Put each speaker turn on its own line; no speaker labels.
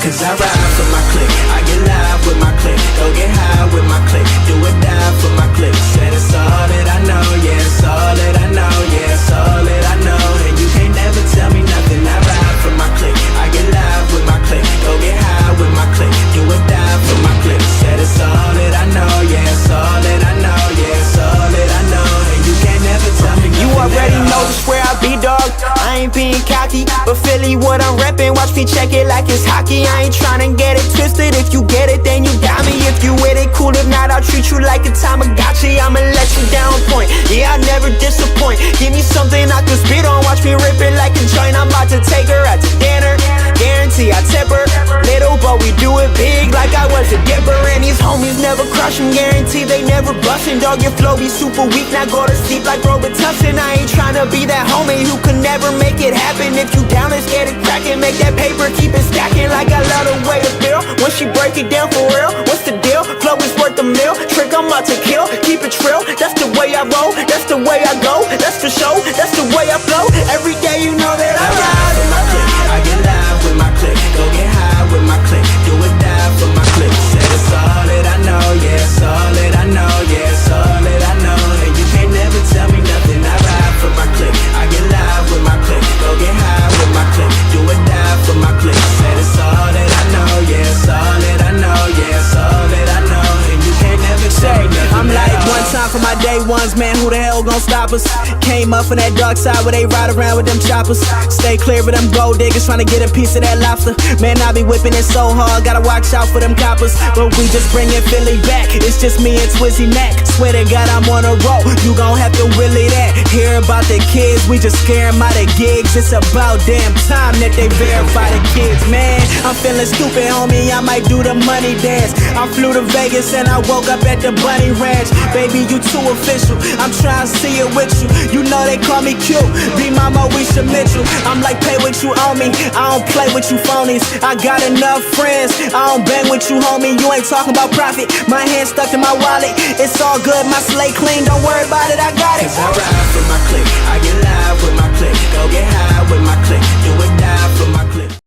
Cause I ride for my clique, I get live with my clique, go get high with my clique, do or die for my clique. Said it's all that I know, yeah, it's all that I know, yeah, it's all that I know. And you can't never tell me nothing. I ride for my clique, I get live with my clique, go get high with my clique, do or die for my clique. Said it's all that I know, yeah, it's all that I know, yeah, it's all that I know. And you can't never tell me nothing.
You already know just where I be, dog. I ain't being cocky, but Philly what I'm reppin'. Watch me check it like it's hockey. I ain't tryna get it twisted. If you get it, then you got me. If you with it, cool. If not, I'll treat you like a Tamagotchi. I'ma let you down point. Yeah, I never disappoint. Give me something I can spit on. Watch me rip it like a joint. I'm about to take her out to dinner. Guarantee I tip her. Little, but we do it big like I was a dipper. And these homies never crushing. Guarantee they never bustin'. Dog, your flow be super weak. Now go to sleep like Robitussin. I ain't tryna be that homie who could never make it happen. If you down, let's get it crackin'. Make that paper, keep it stacking like I love the way to feel. Once she break it down for real, what's the deal? Flow is worth a meal. Trick, I'm about to kill. Keep it trill. That's the way I roll. That's the way I go. That's for show. That's the way I flow. Every day you know that I ride
with my clique, I get live with my clique, go get high with my clique, do or die for my clique. Said it's all that I know, yeah, it's all that I know, yeah, it's all that I know. And you can't never tell me nothing. I ride for my clique, I get live with my clique, go get high with my clique, do or die for my clique. Said it's all that I know, yeah, it's all that I know, yeah, it's all that I know. And you can't never tell me nothing.
I'm like one time for my day ones, man, who the hell gon' stop us? Came up from that dark side where they ride around with them choppers. Stay clear of them gold diggers trying to get a piece of that lobster. Man, I be whipping it so hard, gotta watch out for them coppers. But we just bringin' Philly back, it's just me and Twizzy Mac. Swear to God I'm on a roll, you gon' have to willy that. Hear about the kids, we just scare 'em out of gigs. It's about damn time that they verify the kids, man. I'm feeling stupid, homie, I might do the money dance. I flew to Vegas and I woke up at the Bunny Ranch. Baby, you too official, I'm trying to see it with you. You know they call me cute, be my Moesha Mitchell. I'm like, pay what you owe me, I don't play with you phonies. I got enough friends, I don't bang with you, homie. You ain't talking about profit, my hand stuck in my wallet. It's all good, my slate clean, don't worry about it, I got it.
Cause I ride for my clique, I get live with my clique, go get high with my clique,